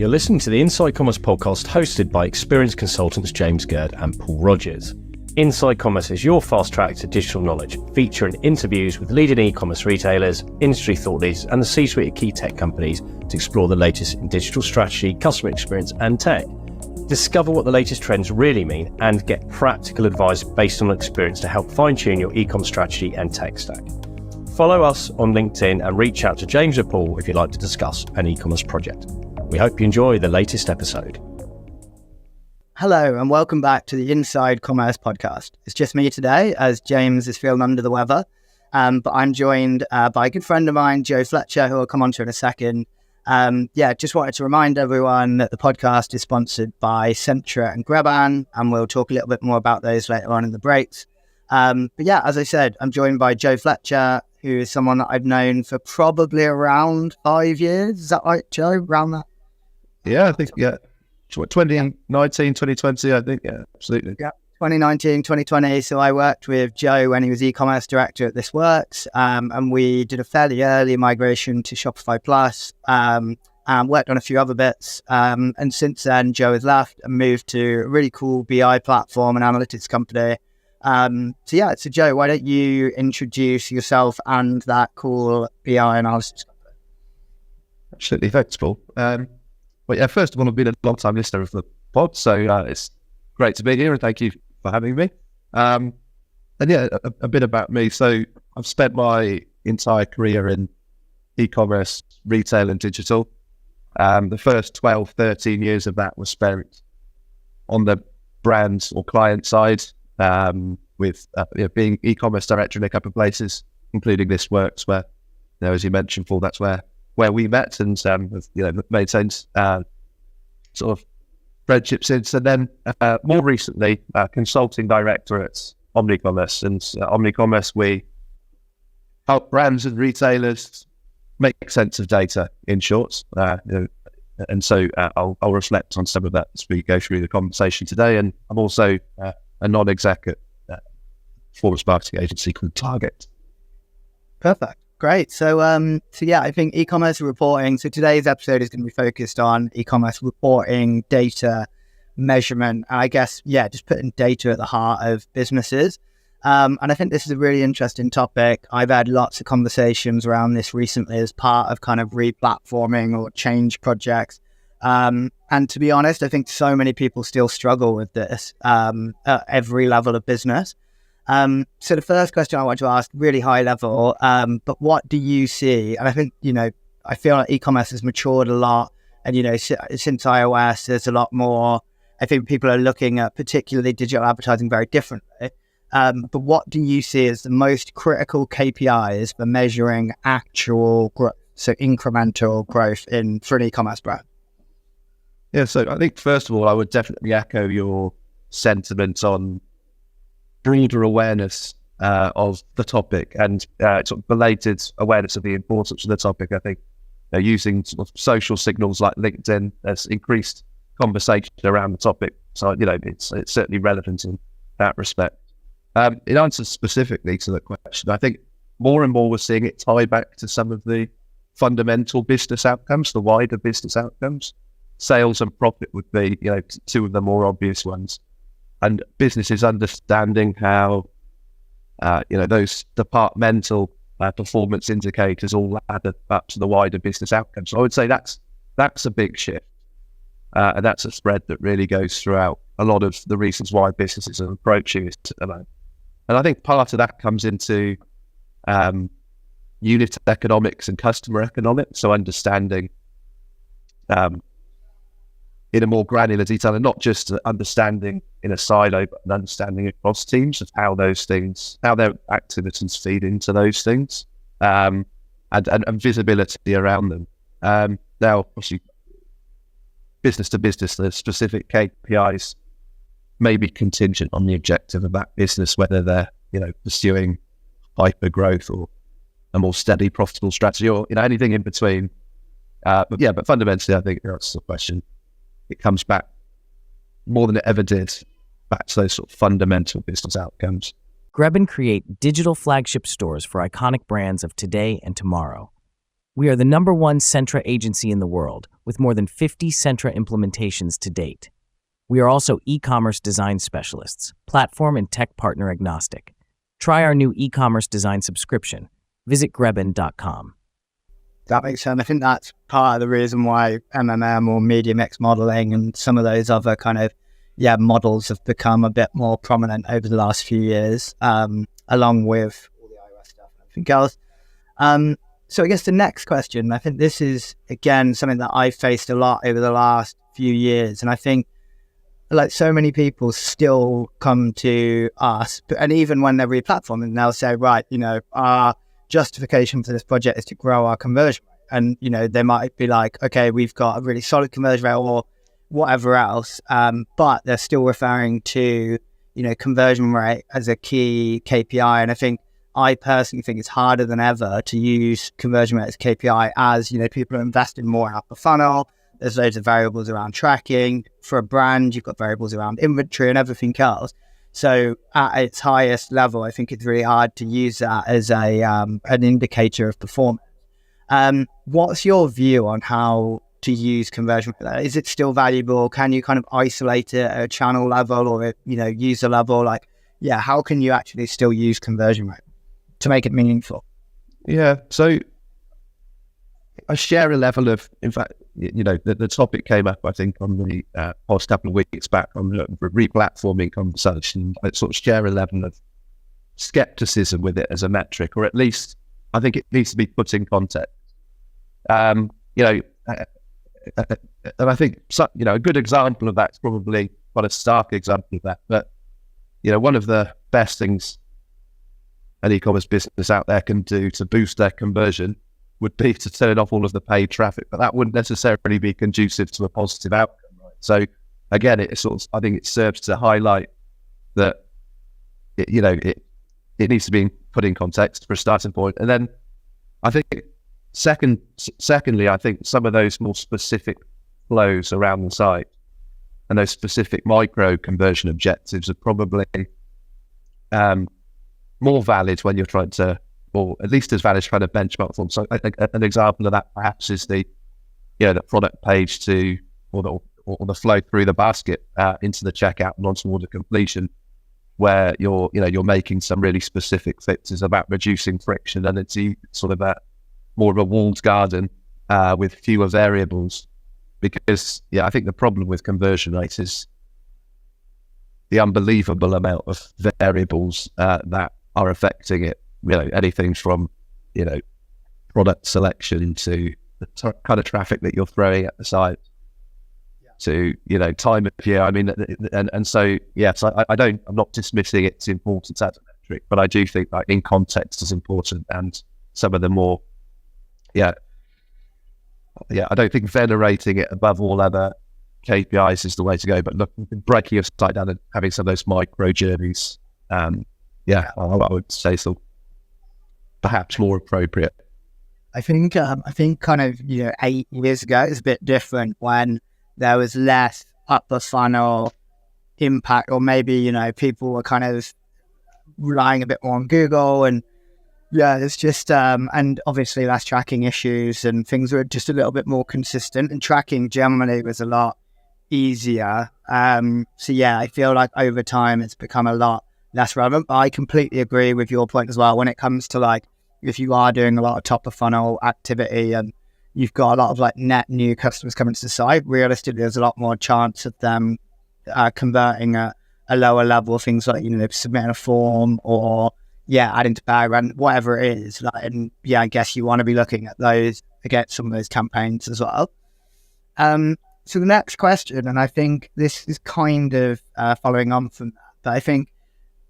You're listening to the Inside Commerce podcast hosted by experienced consultants James Gerd and Paul Rogers. Inside Commerce is your fast track to digital knowledge, featuring interviews with leading e-commerce retailers, industry thought leaders and the C-suite of key tech companies to explore the latest in digital strategy, customer experience and tech. Discover what the latest trends really mean and get practical advice based on experience to help fine-tune your e-commerce strategy and tech stack. Follow us on LinkedIn and reach out to James or Paul if you'd like to discuss an e-commerce project. We hope you enjoy the latest episode. Hello and welcome back to the Inside Commerce podcast. It's just me today as James is feeling under the weather, but I'm joined by a good friend of mine, Joe Fletcher, who I'll come on to in a second. Just wanted to remind everyone that the podcast is sponsored by Centra and Greban, and we'll talk a little bit more about those later on in the breaks. As I said, I'm joined by Joe Fletcher, who is someone that I've known for probably around 5 years. Is that right, Joe? Around that? Yeah, I think, 2019, 2020, I think, yeah, absolutely. Yeah, 2019, 2020. So I worked with Joe when he was e-commerce director at This Works, and we did a fairly early migration to Shopify Plus, and worked on a few other bits. And since then, Joe has left and moved to a really cool BI platform and analytics company. So Joe, why don't you introduce yourself and that cool BI analysis company? Absolutely, thanks, Paul. First of all, I've been a long-time listener of the pod, so it's great to be here, and thank you for having me. A bit about me. So I've spent my entire career in e-commerce, retail and digital. The first 12, 13 years of that was spent on the brand or client side, with being e-commerce director in a couple of places, including This Works, where, as you mentioned, Paul, that's where we met and made sense, sort of friendship since. And then more recently, consulting director at OmniCommerce. And OmniCommerce, we help brands and retailers make sense of data, in short. And so I'll reflect on some of that as we go through the conversation today. And I'm also a non-exec at performance marketing agency called Target. Perfect. Great. So I think e-commerce reporting. So today's episode is going to be focused on e-commerce reporting, data, measurement, and I guess, just putting data at the heart of businesses. And I think this is a really interesting topic. I've had lots of conversations around this recently as part of kind of re-platforming or change projects. And to be honest, I think so many people still struggle with this at every level of business. So the first question I want to ask, really high level, but what do you see? And I think, I feel like e-commerce has matured a lot. And, since iOS, there's a lot more. I think people are looking at particularly digital advertising very differently. But what do you see as the most critical KPIs for measuring actual growth, so incremental growth for an e-commerce brand? Yeah, so I think, first of all, I would definitely echo your sentiment on broader awareness of the topic and sort of belated awareness of the importance of the topic. I think using sort of social signals like LinkedIn has increased conversation around the topic. So, it's certainly relevant in that respect. In answer specifically to the question, I think more and more we're seeing it tie back to some of the fundamental business outcomes, the wider business outcomes. Sales and profit would be, two of the more obvious ones. And businesses understanding how, those departmental performance indicators all add up to the wider business outcomes. So I would say that's a big shift. And that's a spread that really goes throughout a lot of the reasons why businesses are approaching this at the moment. And I think part of that comes into unit economics and customer economics. So understanding in a more granular detail, and not just understanding in a silo, but an understanding across teams of how their activities feed into those things, and visibility around them. Now, obviously, business to business, the specific KPIs may be contingent on the objective of that business, whether they're, pursuing hyper growth or a more steady, profitable strategy, or anything in between. But fundamentally, I think that's the question. It comes back more than it ever did back to those sort of fundamental business outcomes. Greban create digital flagship stores for iconic brands of today and tomorrow. We are the #1 Centra agency in the world, with more than 50 Centra implementations to date. We are also e-commerce design specialists, platform and tech partner agnostic. Try our new e-commerce design subscription. Visit greben.com. That makes sense. I think that's part of the reason why MMM or media mix modeling and some of those other kind of models have become a bit more prominent over the last few years, along with all the iOS stuff and everything else. So I guess the next question, I think this is, again, something that I've faced a lot over the last few years. And I think like so many people still come to us, and even when they're replatforming, they'll say, right, our justification for this project is to grow our conversion rate. And, they might be like, okay, we've got a really solid conversion rate or whatever else. But they're still referring to, conversion rate as a key KPI. And I personally think it's harder than ever to use conversion rate as KPI as, people are investing more in upper funnel. There's loads of variables around tracking. For a brand, you've got variables around inventory and everything else. So at its highest level, I think it's really hard to use that as an indicator of performance. What's your view on how to use conversion rate? Is it still valuable? Can you kind of isolate it at a channel level or at, user level? How can you actually still use conversion rate to make it meaningful? Yeah, so I share a level of, in fact, the topic came up, I think, on the past couple of weeks back on the replatforming conversation. I sort of share a level of skepticism with it as a metric, or at least I think it needs to be put in context. And I think, a good example of that is probably quite a stark example of that. But, one of the best things an e-commerce business out there can do to boost their conversion would be to turn off all of the paid traffic, but that wouldn't necessarily be conducive to a positive outcome, right? So again, I think it serves to highlight that, it needs to be put in context for a starting point. And then I think secondly, I think some of those more specific flows around the site and those specific micro conversion objectives are probably more valid when you're trying to, or at least as valid trying to benchmark them. So an example of that perhaps is the product page to, or the flow through the basket into the checkout and onto order completion, where you're making some really specific fixes about reducing friction, and it's sort of more of a walled garden with fewer variables. Because I think the problem with conversion rate is the unbelievable amount of variables that are affecting it. Anything from, product selection to the kind of traffic that you're throwing at the site to, time of year. I mean, and so, yes, I'm not dismissing its importance as a metric, but I do think that in context is important, and some of the more, I don't think venerating it above all other KPIs is the way to go, but look, breaking your site down and having some of those micro journeys, I would say so. Perhaps more appropriate. I think kind of 8 years ago it's a bit different when there was less upper funnel impact, or maybe people were kind of relying a bit more on Google, and it's just and obviously less tracking issues, and things were just a little bit more consistent, and tracking generally was a lot easier. I feel like over time it's become a lot less relevant. But I completely agree with your point as well when it comes to if you are doing a lot of top of funnel activity and you've got a lot of net new customers coming to the site, realistically there's a lot more chance of them converting at a lower level, things like submitting a form or adding to bag and whatever it is. I guess you want to be looking at those against some of those campaigns as well. So the next question, and I think this is kind of following on from that, but I think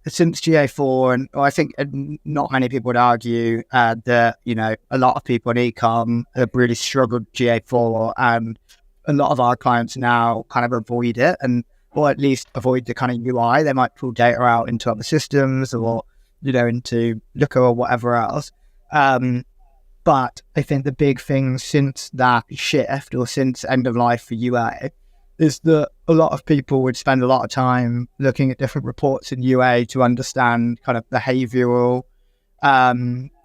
since GA4, and I think not many people would argue that, a lot of people in e-com have really struggled with GA4, and a lot of our clients now kind of avoid it, or at least avoid the kind of UI. They might pull data out into other systems or, into Looker or whatever else. But I think the big thing since that shift, or since end of life for UA, is that a lot of people would spend a lot of time looking at different reports in UA to understand kind of behavioural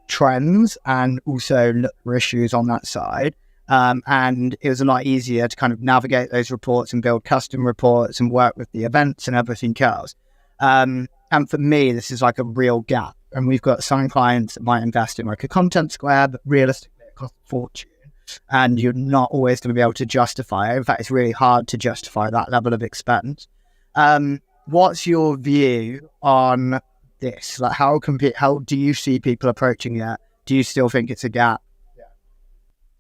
trends and also look for issues on that side. And it was a lot easier to kind of navigate those reports and build custom reports and work with the events and everything else. And for me, this is like a real gap. And we've got some clients that might invest in like a content square, but realistically it costs a fortune. And you're not always going to be able to justify it. In fact, it's really hard to justify that level of expense. What's your view on this? Like, how do you see people approaching it? Do you still think it's a gap?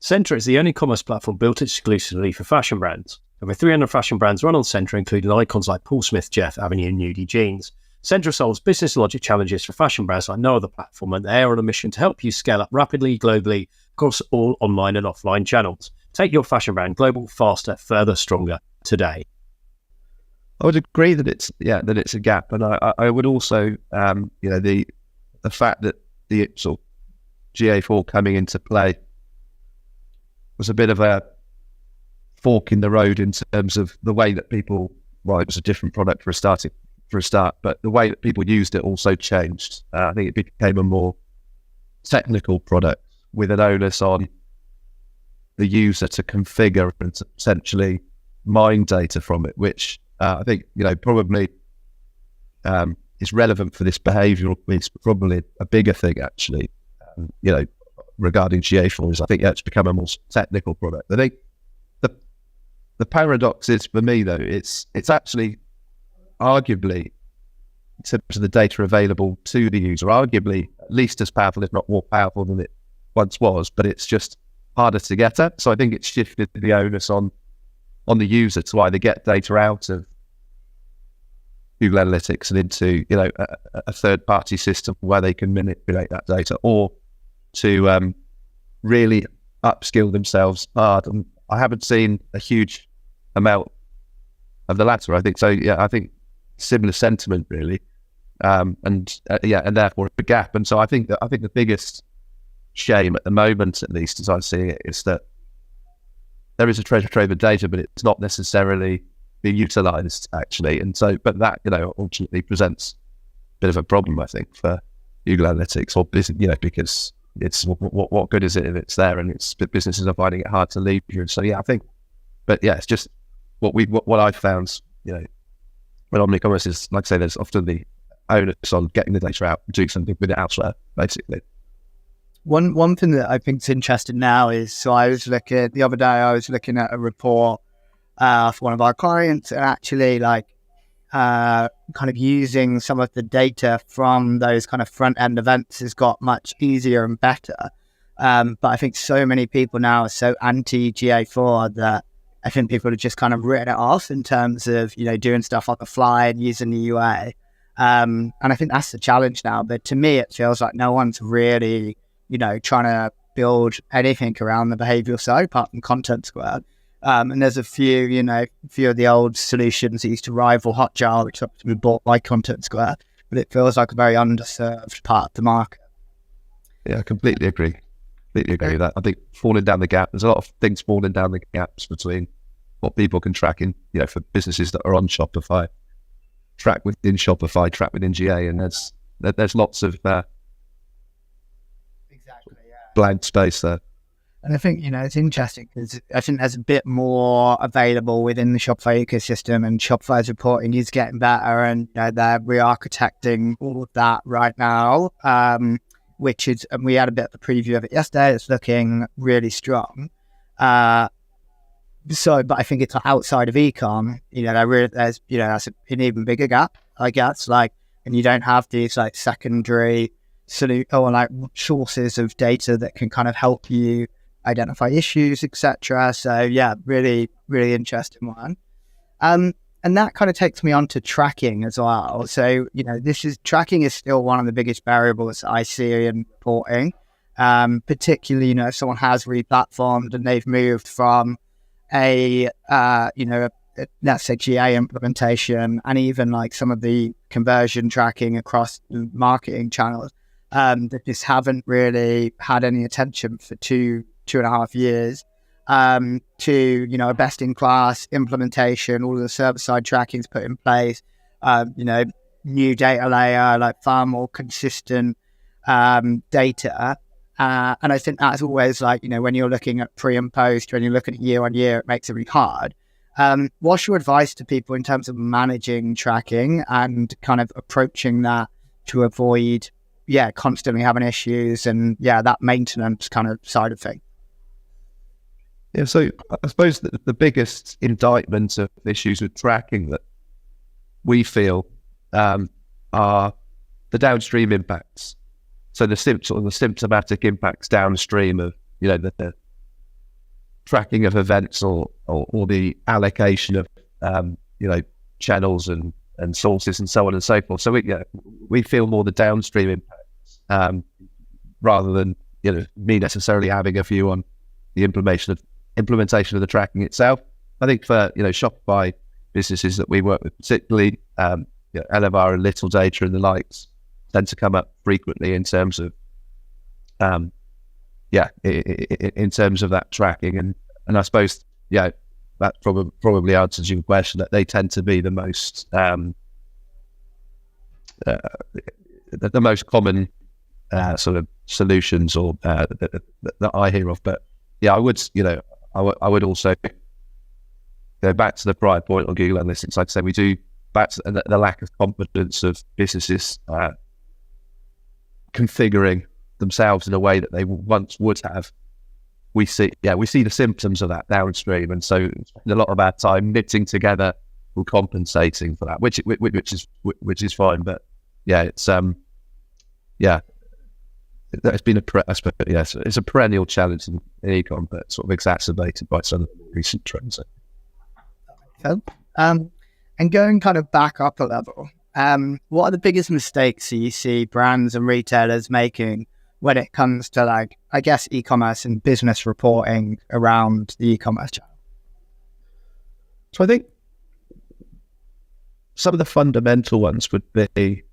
Centra is the only commerce platform built exclusively for fashion brands. Over 300 fashion brands run on Centra, including icons like Paul Smith, Jeff, Avenue, and Nudie Jeans. Centra solves business logic challenges for fashion brands like no other platform, and they are on a mission to help you scale up rapidly, globally, across all online and offline channels. Take your fashion brand global, faster, further, stronger today. I would agree that it's a gap, and I would also the fact that the sort of GA4 coming into play was a bit of a fork in the road in terms of the way that people. Well, it was a different product for a start, but the way that people used it also changed. I think it became a more technical product with an onus on the user to configure and to essentially mine data from it, which I think, probably is relevant for this behavioural piece, but probably a bigger thing actually, regarding GA4 is I think it's become a more technical product. I think the paradox is for me though, it's actually arguably, in terms of the data available to the user, arguably at least as powerful, if not more powerful than it once was, but it's just harder to get at. So I think it's shifted the onus on the user to either get data out of Google Analytics and into a third-party system where they can manipulate that data, or to really upskill themselves hard. And I haven't seen a huge amount of the latter. I think so. Yeah, I think similar sentiment really, and therefore a gap. And so I think the biggest shame at the moment, at least as I see it, is that there is a treasure trove of data, but it's not necessarily being utilised actually. And so, but that ultimately presents a bit of a problem, I think, for Google Analytics or business, because it's what good is it if it's there and businesses are finding it hard to leave you. So yeah, I think, but yeah, it's just what I've found, when OmniCommerce is, like I say, there's often the onus on getting the data out, doing something with it elsewhere, basically. One thing that I think is interesting now is, so the other day I was looking at a report for one of our clients, and actually kind of using some of the data from those kind of front end events has got much easier and better. But I think so many people now are so anti GA4 that I think people have just kind of written it off in terms of, doing stuff on the fly and using the UA. And I think that's the challenge now. But to me, it feels like no one's really, trying to build anything around the behavioral side apart from Content Square. And there's a few of the old solutions that used to rival Hotjar, which obviously been bought by Content Square, but it feels like a very underserved part of the market. Yeah, I completely agree. Completely agree with that. I think falling down the gap, there's a lot of things falling down the gaps between what people can track in, for businesses that are on Shopify, track within Shopify, track within GA, and there's lots of blank space there. And I think, it's interesting because I think there's a bit more available within the Shopify ecosystem, and Shopify's reporting is getting better, and they're re-architecting all of that right now, and we had a bit of a preview of it yesterday. It's looking really strong. But I think it's outside of ecom, there's that's an even bigger gap, I guess, and you don't have these secondary sources of data that can kind of help you identify issues, etc. So yeah, really, really interesting one. And that kind of takes me on to tracking as well. So, tracking is still one of the biggest variables I see in reporting, particularly, if someone has re-platformed and they've moved from let's say GA implementation, and even some of the conversion tracking across the marketing channels, that just haven't really had any attention for 2.5 years, to, a best-in-class implementation, all of the server-side tracking's put in place, new data layer, far more consistent data. And I think that's always like, when you're looking at pre and post, when you're looking at year on year, it makes it really hard. What's your advice to people in terms of managing tracking and kind of approaching that to avoid, constantly having issues and, that maintenance kind of side of thing? Yeah, so I suppose that the biggest indictment of issues with tracking that we feel are the downstream impacts. So the symptomatic impacts downstream of, the tracking of events or the allocation of, channels and sources and so on and so forth. So we feel more the downstream impacts rather than, me necessarily having a view on the implementation of the tracking itself. I think for, Shopify businesses that we work with, particularly, Elevar and Little Data and the likes, tend to come up frequently in terms of, in terms of that tracking. And I suppose, that probably answers your question, that they tend to be the most, the most common sort of solutions or that I hear of. But I would also go back to the prior point on Google Analytics. I'd say we do back to the lack of confidence of businesses configuring themselves in a way that they once would have. We see the symptoms of that downstream, and so spend a lot of our time knitting together and compensating for that, which is fine. But it's it's been it's a perennial challenge in e-com, but sort of exacerbated by some of the recent trends. And going kind of back up a level, what are the biggest mistakes that you see brands and retailers making when it comes to, like, I guess, e-commerce and business reporting around the e-commerce channel? So I think some of the fundamental ones would be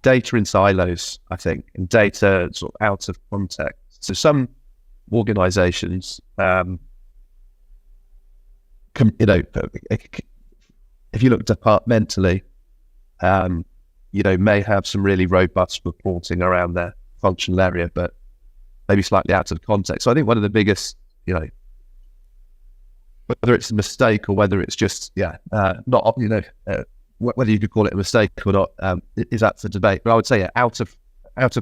data in silos, I think, and data sort of out of context. So some organizations, if you look departmentally, may have some really robust reporting around their functional area, but maybe slightly out of context. So I think one of the biggest, whether it's a mistake or whether it's just, not, whether you could call it a mistake or not, is up for debate. But I would say out of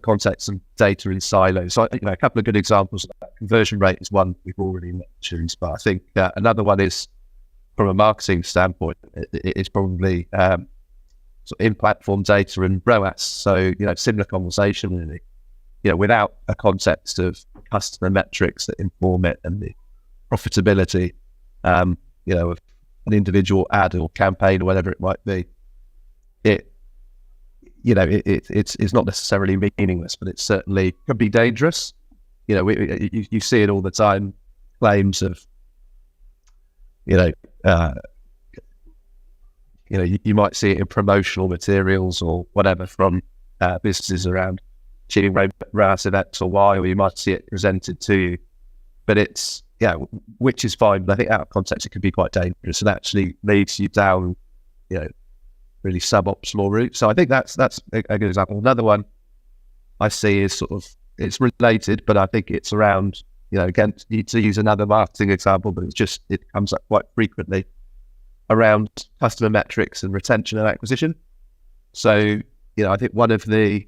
context and data in silos. So a couple of good examples of that. Conversion rate is one we've already mentioned, but I think another one is, from a marketing standpoint, it's probably sort of in-platform data and ROAS. So, similar conversation really, without a context of customer metrics that inform it and the profitability, of an individual ad or campaign or whatever it might be, it's not necessarily meaningless, but it certainly could be dangerous. You see it all the time, claims of, you might see it in promotional materials or whatever from businesses around achieving ROAS of X or Y, or you might see it presented to you. But it's, which is fine, but I think out of context it can be quite dangerous and actually leads you down, really suboptimal route. So I think that's a good example. Another one I see is sort of, it's related, but I think it's around, again, to use another marketing example, but it comes up quite frequently around customer metrics and retention and acquisition. So, I think one of the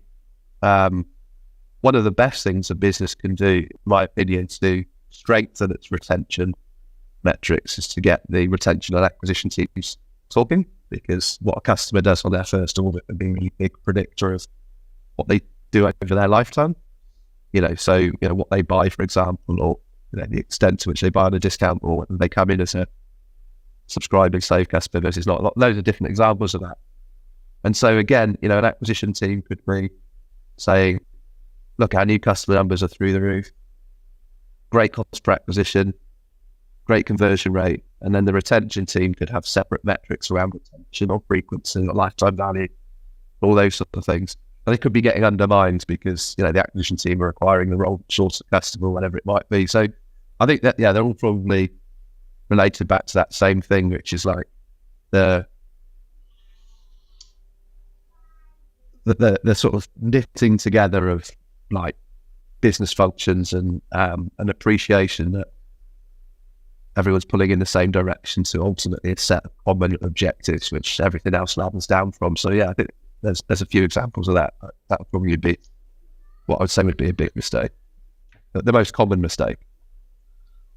best things a business can do, in my opinion, to strengthen its retention metrics is to get the retention and acquisition teams talking, because what a customer does on their first order can be a really big predictor of what they do over their lifetime. So what they buy, for example, or the extent to which they buy on a discount, or whether they come in as a subscribing save customer versus not. Loads of different examples of that. And so again, an acquisition team could be saying, look, our new customer numbers are through the roof, great cost per acquisition, great conversion rate, and then the retention team could have separate metrics around retention or frequency or lifetime value, all those sort of things. And they could be getting undermined because, the acquisition team are acquiring the wrong source of customer or whatever it might be. So I think that, they're all probably related back to that same thing, which is like the the sort of knitting together of like business functions and an appreciation that everyone's pulling in the same direction to ultimately a set of common objectives, which everything else ladders down from. So yeah, I think there's a few examples of that. That would probably be what I would say would be a big mistake, the most common mistake.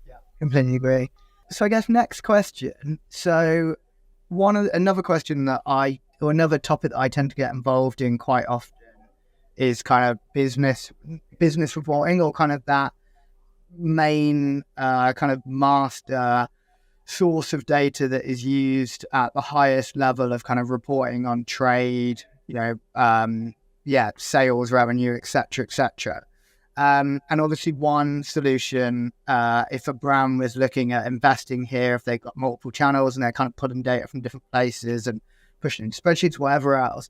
Yeah, completely agree. So I guess next question. So another question or another topic that I tend to get involved in quite often is kind of business reporting, or kind of that main kind of master source of data that is used at the highest level of kind of reporting on trade, sales, revenue, etc. And obviously one solution, if a brand was looking at investing here, if they've got multiple channels and they're kind of pulling data from different places and pushing into spreadsheets, whatever else,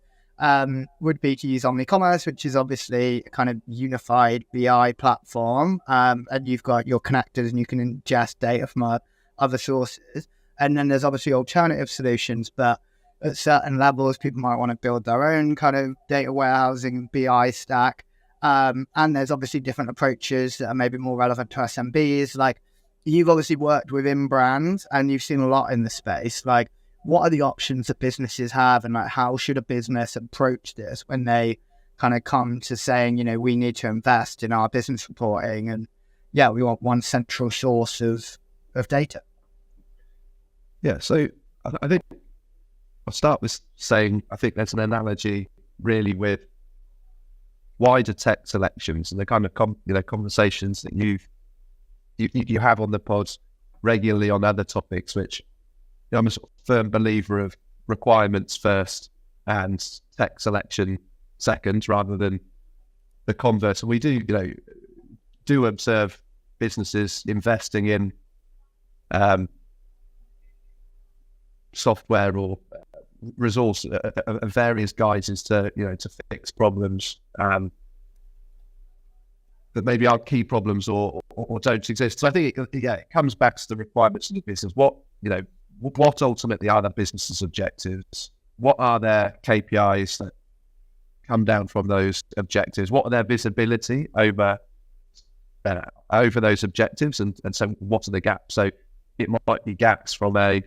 would be to use OmniCommerce, which is obviously a kind of unified BI platform. And you've got your connectors and you can ingest data from other sources. And then there's obviously alternative solutions, but at certain levels, people might want to build their own kind of data warehousing BI stack. And there's obviously different approaches that are maybe more relevant to SMBs. Like, you've obviously worked within brands and you've seen a lot in the space. Like, what are the options that businesses have, and like how should a business approach this when they kind of come to saying, we need to invest in our business reporting and we want one central source of data? Yeah, so I think I'll start with saying I think there's an analogy really with wider tech selections and the kind of conversations that you have on the pods regularly on other topics, which I'm a sort of firm believer of requirements first and tech selection second, rather than the converse. And we do observe businesses investing in software or resource of various guises to fix problems that maybe aren't key problems or don't exist. So I think it comes back to the requirements of the business. What ultimately are the business's objectives? What are their KPIs that come down from those objectives? What are their visibility over those objectives? And so what are the gaps? So it might be gaps from a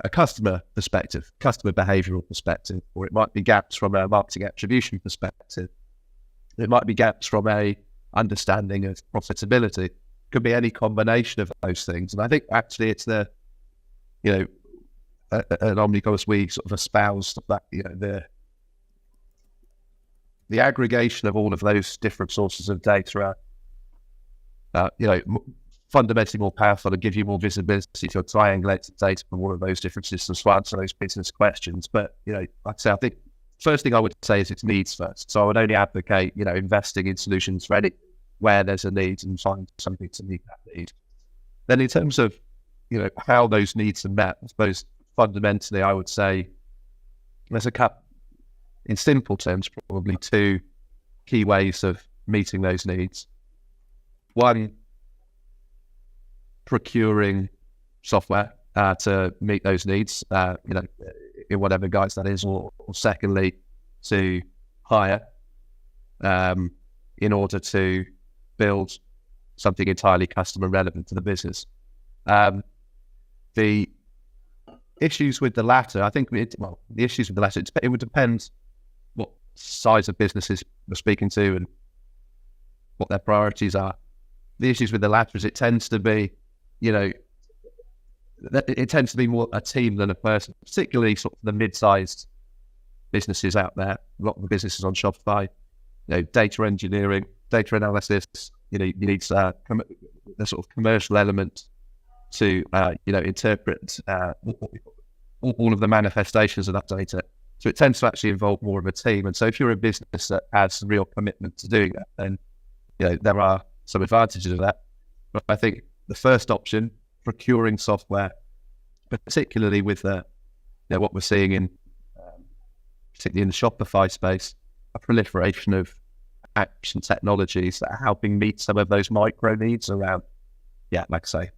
customer perspective, customer behavioural perspective, or it might be gaps from a marketing attribution perspective. It might be gaps from a understanding of profitability. Could be any combination of those things. And I think actually it's at OmniCommerce we sort of espouse that the aggregation of all of those different sources of data are fundamentally more powerful and give you more visibility to triangulate the data from all of those different systems to answer those business questions. But like I say, I think first thing I would say is it's needs first. So I would only advocate investing in solutions for any where there's a need and find something to meet that need. Then in terms of, how those needs are met, I suppose fundamentally I would say there's in simple terms, probably two key ways of meeting those needs. One, procuring software to meet those needs, in whatever guise that is, or secondly, to hire in order to build something entirely customer relevant to the business. The issues with the latter, I think, it would depend what size of businesses we're speaking to and what their priorities are. The issues with the latter is it tends to be more a team than a person, particularly sort of the mid-sized businesses out there. A lot of the businesses on Shopify, data engineering, data analysis, you need the sort of commercial element to, interpret all of the manifestations of that data. So it tends to actually involve more of a team. And so if you're a business that has real commitment to doing that, then, there are some advantages of that. But I think the first option, procuring software, particularly with what we're seeing in, particularly in the Shopify space, a proliferation of apps and technologies that are helping meet some of those micro needs around, like I say,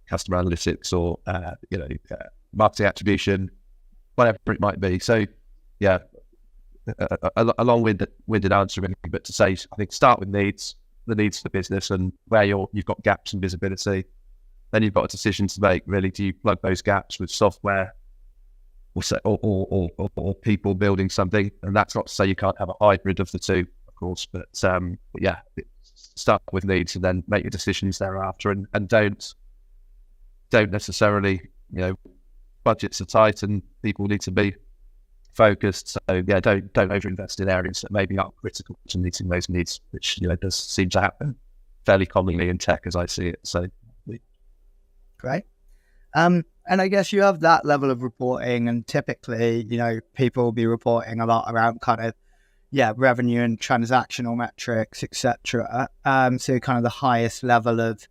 customer analytics or, marketing attribution, whatever it might be. So yeah, a long-winded answer, really, but to say, I think start with the needs of the business and where you've got gaps in visibility. Then you've got a decision to make, really. Do you plug those gaps with software or people building something? And that's not to say you can't have a hybrid of the two, of course, but yeah, start with needs and then make your decisions thereafter, and don't necessarily, budgets are tight and people need to be focused. So yeah, don't overinvest in areas that maybe aren't critical to meeting those needs, which does seem to happen fairly commonly in tech as I see it. So great. And I guess you have that level of reporting, and typically, people will be reporting a lot around kind of, revenue and transactional metrics, etc. So kind of the highest level of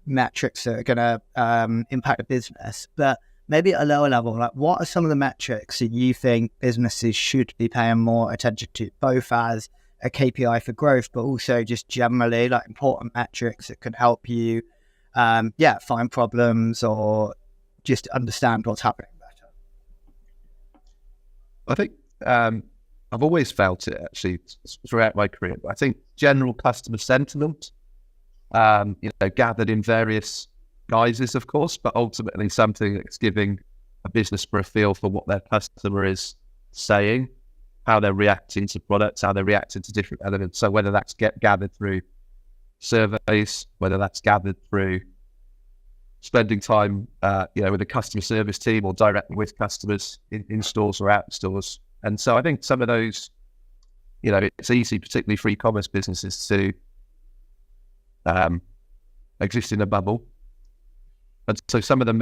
metrics that are going to impact a business. But maybe at a lower level, like what are some of the metrics that you think businesses should be paying more attention to, both as a KPI for growth, but also just generally like important metrics that can help you find problems or just understand what's happening better? I think I've always felt it actually throughout my career. I think general customer sentiment, gathered in various guises, of course, but ultimately something that's giving a business for a feel for what their customer is saying, how they're reacting to products, how they're reacting to different elements. So whether that's gathered through surveys, whether that's gathered through spending time, with a customer service team or directly with customers in stores or out in stores. And so I think some of those, it's easy, particularly for e-commerce businesses, to exist in a bubble. And so some of the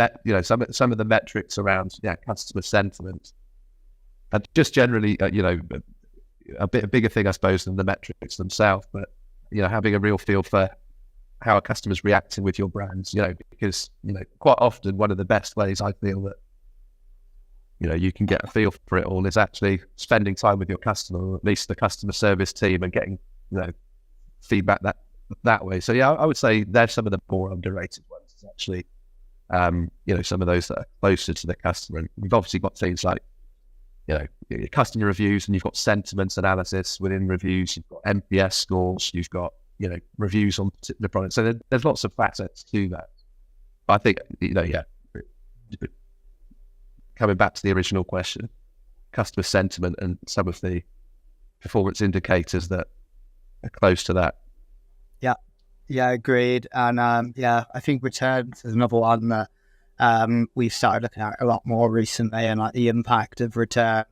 some of the metrics around customer sentiment, and just generally a bigger thing, I suppose, than the metrics themselves, but having a real feel for how a customer's reacting with your brands, because quite often one of the best ways I feel that you can get a feel for it all is actually spending time with your customer, or at least the customer service team, and getting feedback that way. So yeah, I would say they're some of the more underrated ones. It's actually some of those that are closer to the customer. And we've obviously got things like your customer reviews, and you've got sentiment analysis within reviews. You've got NPS scores. You've got reviews on particular products. So there's lots of facets to that. But I think coming back to the original question, customer sentiment and some of the performance indicators that are close to that. Yeah, agreed. And I think returns is another one that we've started looking at a lot more recently, and like the impact of return.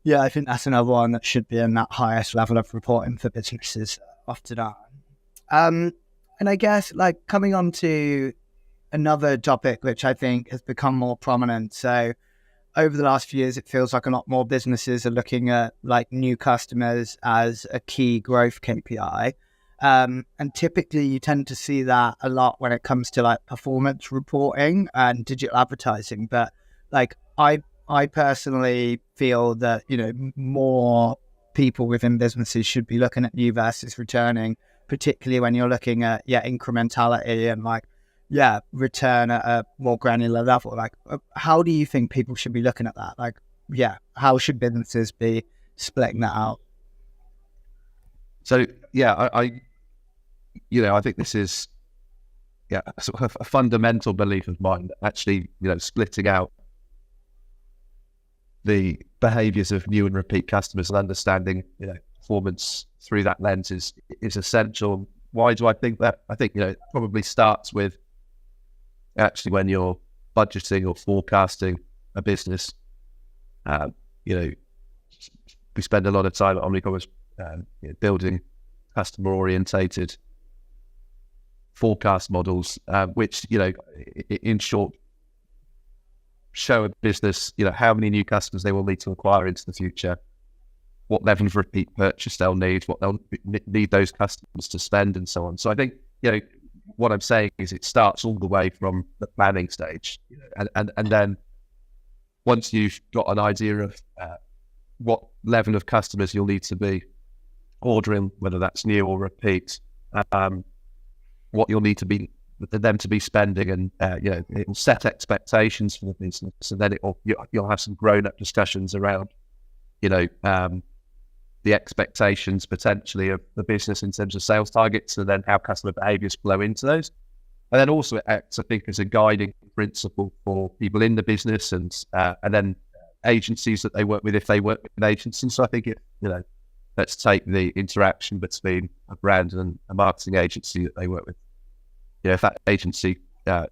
Yeah, I think that's another one that should be in that highest level of reporting for businesses often are. And I guess like coming on to another topic, which I think has become more prominent. So over the last few years, it feels like a lot more businesses are looking at like new customers as a key growth KPI. And typically you tend to see that a lot when it comes to like performance reporting and digital advertising. But like I personally feel that, more people within businesses should be looking at new versus returning, particularly when you're looking at, incrementality and like, return at a more granular level. Like, how do you think people should be looking at that? Like, how should businesses be splitting that out? So, I think this is, sort of a fundamental belief of mine that actually, splitting out the behaviours of new and repeat customers and understanding, performance through that lens is essential. Why do I think that? I think, it probably starts with actually when you're budgeting or forecasting a business. We spend a lot of time at OmniCommerce building customer-orientated forecast models, which, in short, show a business, how many new customers they will need to acquire into the future, what level of repeat purchase they'll need, what they'll need those customers to spend, and so on. So I think, what I'm saying is it starts all the way from the planning stage, and then once you've got an idea of what level of customers you'll need to be ordering, whether that's new or repeat, what you'll need to be them to be spending, and it will set expectations for the business, and then you'll have some grown-up discussions around the expectations potentially of the business in terms of sales targets, and then how customer behaviours flow into those. And then also it acts, I think, as a guiding principle for people in the business, and then agencies that they work with, if they work with agencies. So I think let's take the interaction between a brand and a marketing agency that they work with. If that agency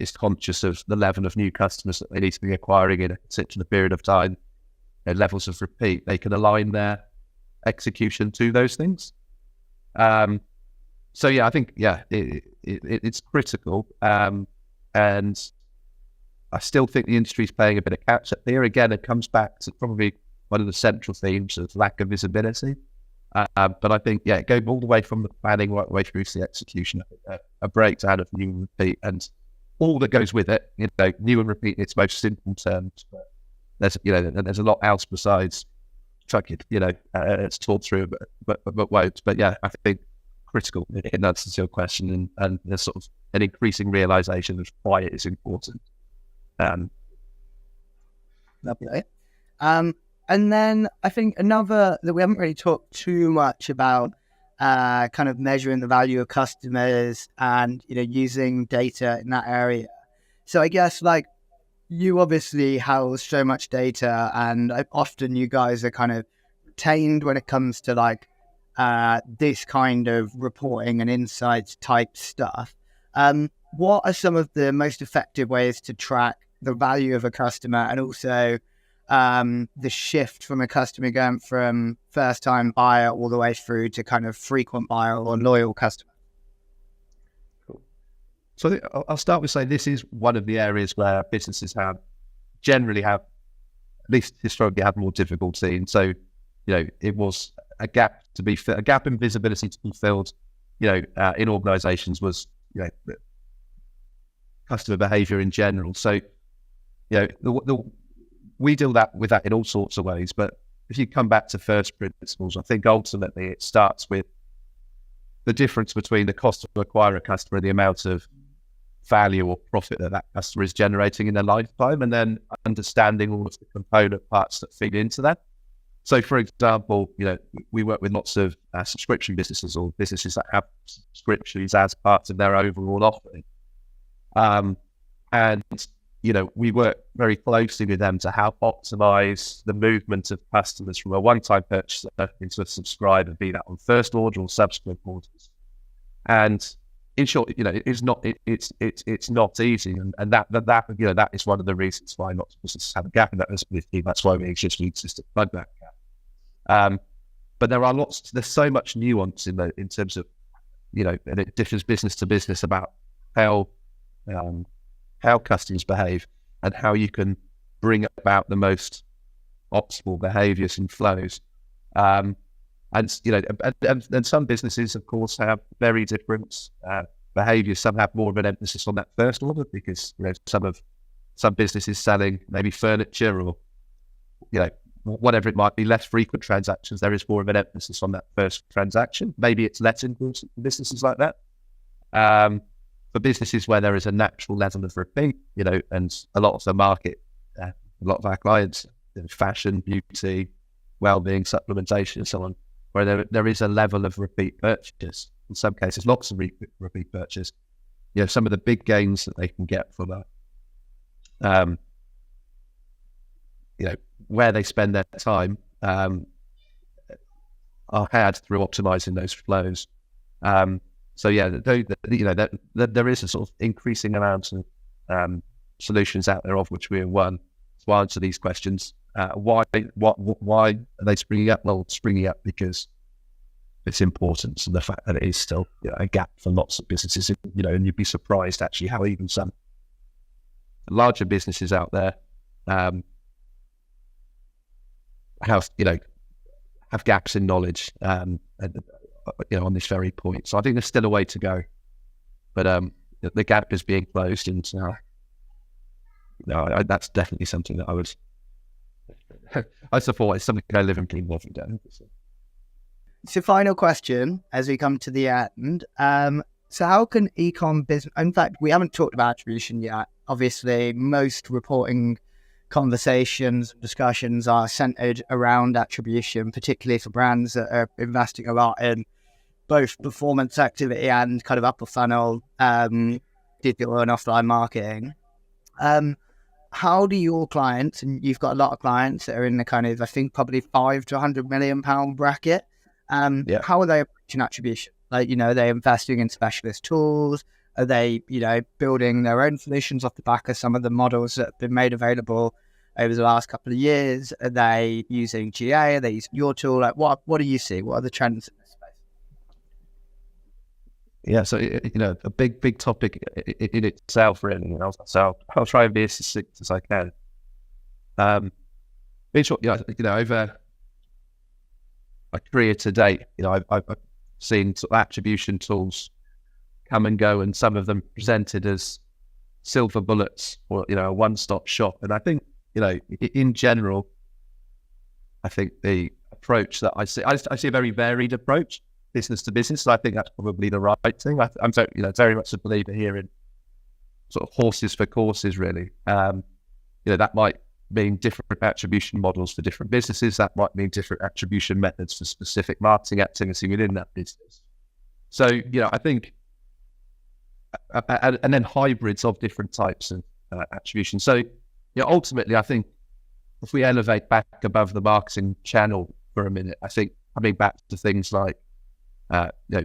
is conscious of the level of new customers that they need to be acquiring in a particular period of time, levels of repeat, they can align their execution to those things. So I think it's critical, and I still think the industry is playing a bit of catch up here. Again, it comes back to probably one of the central themes of lack of visibility. But I think going all the way from the planning right the way through to the execution, a breakdown of new and repeat and all that goes with it. New and repeat in its most simple terms. But there's a lot else besides tracking. It's talked through, but won't. But I think critical in answer to your question, and there's sort of an increasing realization of why it is important. Lovely. And then I think another that we haven't really talked too much about, kind of measuring the value of customers and using data in that area. So I guess you obviously house so much data, and often you guys are kind of retained when it comes to this kind of reporting and insights type stuff. What are some of the most effective ways to track the value of a customer, and also the shift from a customer going from first time buyer all the way through to kind of frequent buyer or loyal customer? Cool. So I think I'll start with saying this is one of the areas where businesses generally have, at least historically, had more difficulty. And so, it was a gap in visibility to be filled, in organizations was, customer behavior in general. So, we deal with that in all sorts of ways. But if you come back to first principles, I think ultimately it starts with the difference between the cost to acquire a customer and the amount of value or profit that customer is generating in their lifetime, and then understanding all of the component parts that feed into that. So, for example, we work with lots of subscription businesses, or businesses that have subscriptions as part of their overall offering. And we work very closely with them to help optimize the movement of customers from a one-time purchaser into a subscriber, be that on first order or subsequent orders. And in short, it's not easy, and that is one of the reasons why lots of businesses have a gap in that visibility. That's why we exist to plug that gap. But there's so much nuance in terms of, and it differs business to business about how customers behave and how you can bring about the most optimal behaviours and flows. And some businesses, of course, have very different behaviours. Some have more of an emphasis on that first order because some businesses selling maybe furniture or whatever it might be, less frequent transactions. There is more of an emphasis on that first transaction. Maybe it's less important for businesses like that. For businesses where there is a natural level of repeat, and a lot of the market, a lot of our clients, fashion, beauty, well-being, supplementation, and so on, where there is a level of repeat purchase. In some cases, lots of repeat purchase. Some of the big gains that they can get from that, where they spend their time, are had through optimizing those flows. So there is a sort of increasing amount of solutions out there, of which we are one, to answer these questions. Why are they springing up? Well, springing up because it's important, and the fact that it is still a gap for lots of businesses. And you'd be surprised actually how even some larger businesses out there have gaps in knowledge on this very point. So I think there's still a way to go, but the gap is being closed, and that's definitely something that I support. It's something I live and breathe every day. So final question as we come to the end. So how can ecom business, in fact, we haven't talked about attribution yet. Obviously, most reporting conversations and discussions are centered around attribution, particularly for brands that are investing a lot in both performance activity and kind of upper funnel digital and offline marketing. How do your clients, and you've got a lot of clients that are in the kind of, I think, probably £5 to £100 million bracket, how are they approaching attribution? Like, are they investing in specialist tools? Are they, building their own solutions off the back of some of the models that have been made available over the last couple of years? Are they using GA? Are they using your tool? Like, what do you see? What are the trends in this space? Yeah, so a big topic in itself, really. So I'll try and be as succinct as I can. In short, over my career to date, I've seen sort of attribution tools come and go, and some of them presented as silver bullets or a one-stop shop. And I think in general, I think the approach that I see a very varied approach, business to business. So I think that's probably the right thing. I'm very much a believer here in sort of horses for courses, really. That might mean different attribution models for different businesses. That might mean different attribution methods for specific marketing activity within that business. So, I think, and then hybrids of different types of attribution. So, ultimately, I think if we elevate back above the marketing channel for a minute, I think coming back to things like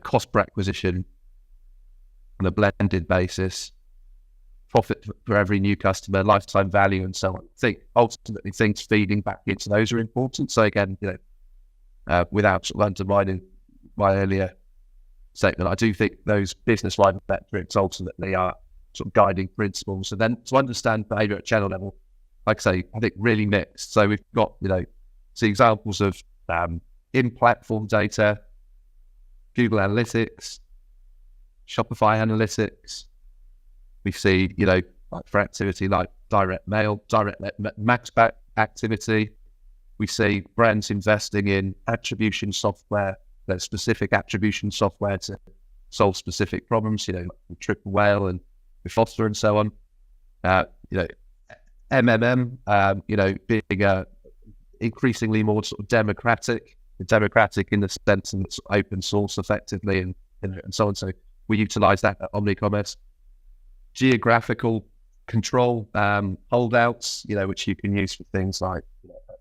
cost per acquisition on a blended basis, profit for every new customer, lifetime value, and so on. I think ultimately things feeding back into those are important. So again, without sort of undermining my earlier statement, I do think those business line metrics ultimately are sort of guiding principles. And then to understand behaviour at channel level, like I say, I think really mixed. So we've got, see examples of in-platform data, Google Analytics, Shopify Analytics. We see, like for activity like direct mail, direct max back activity. We see brands investing in attribution software, specific attribution software to solve specific problems, Triple Whale and Foster and so on. MMM, being increasingly more sort of democratic in the sense that it's open source effectively and so on. So we utilize that at OmniCommerce. Geographical control holdouts, which you can use for things like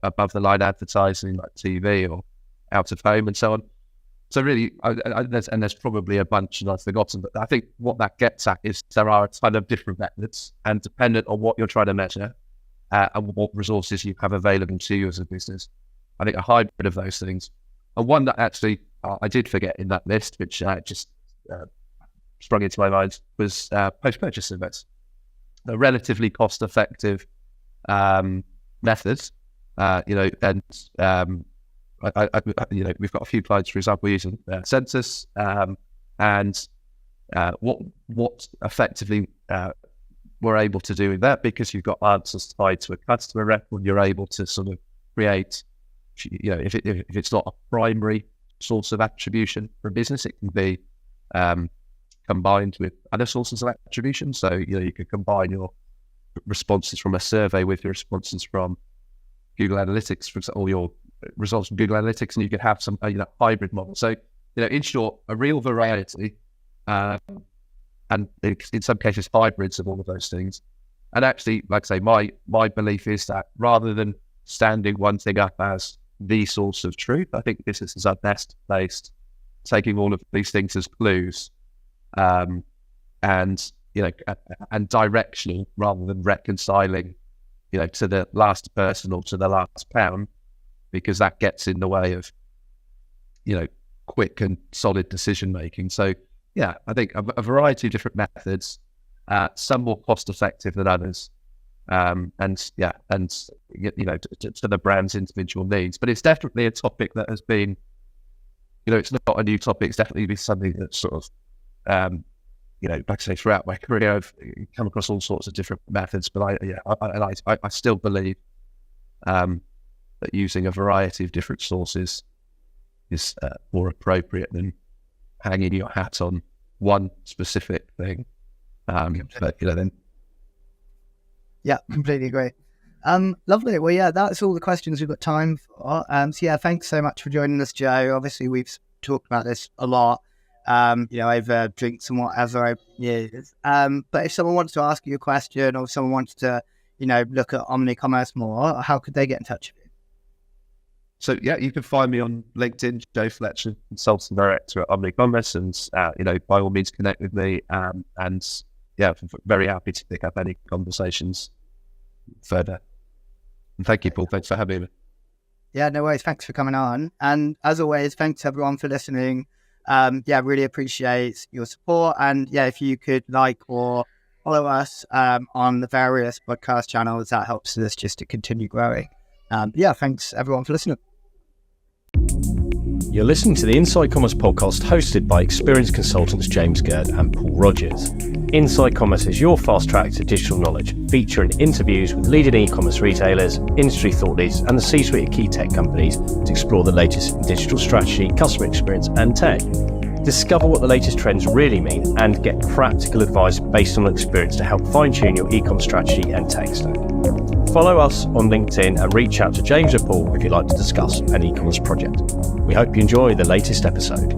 above the line advertising like TV or out of home and so on. So really, there's probably a bunch and I've forgotten, but I think what that gets at is there are a ton of different methods, and dependent on what you're trying to measure and what resources you have available to you as a business, I think a hybrid of those things. And one that actually I did forget in that list, which just sprung into my mind, was post-purchase surveys. A relatively cost-effective method, and we've got a few clients, for example, using Census, and what effectively we're able to do with that, because you've got answers tied to a customer record, you're able to sort of create, if it's not a primary source of attribution for a business, it can be combined with other sources of attribution. So, you could combine your responses from a survey with your responses from Google Analytics, for example, or your results from Google Analytics, and you could have some, hybrid model. So, in short, a real variety, and in some cases, hybrids of all of those things. And actually, like I say, my belief is that rather than standing one thing up as the source of truth, I think businesses are best placed taking all of these things as clues, and directional rather than reconciling, to the last person or to the last pound, because that gets in the way of, quick and solid decision making. So yeah, I think a variety of different methods, some more cost effective than others, and to the brand's individual needs. But it's definitely a topic that has been, it's not a new topic. It's definitely been something that's sort of, like I say, throughout my career, I've come across all sorts of different methods. But I still believe that using a variety of different sources is more appropriate than hanging your hat on one specific thing. But then. Yeah, completely agree. Lovely. Well, yeah, that's all the questions we've got time for. So yeah, thanks so much for joining us, Joe. Obviously, we've talked about this a lot, over drinks and whatever over the years. But if someone wants to ask you a question, or if someone wants to, look at OmniCommerce more, how could they get in touch with you? So yeah, you can find me on LinkedIn, Joe Fletcher, Consultant Director at OmniCommerce, and by all means connect with me. And yeah, very happy to pick up any conversations further. And thank you, Paul. Thanks for having me. Yeah, no worries. Thanks for coming on. And as always, thanks everyone for listening. Really appreciate your support. And yeah, if you could like or follow us on the various podcast channels, that helps us just to continue growing. Thanks everyone for listening. You're listening to the Inside Commerce podcast hosted by experienced consultants James Gerd and Paul Rogers. Inside Commerce is your fast track to digital knowledge, featuring interviews with leading e-commerce retailers, industry thought leaders, and the C-suite of key tech companies to explore the latest in digital strategy, customer experience, and tech. Discover what the latest trends really mean and get practical advice based on experience to help fine-tune your e-com strategy and tech stack. Follow us on LinkedIn and reach out to James or Paul if you'd like to discuss an e-commerce project. We hope you enjoy the latest episode.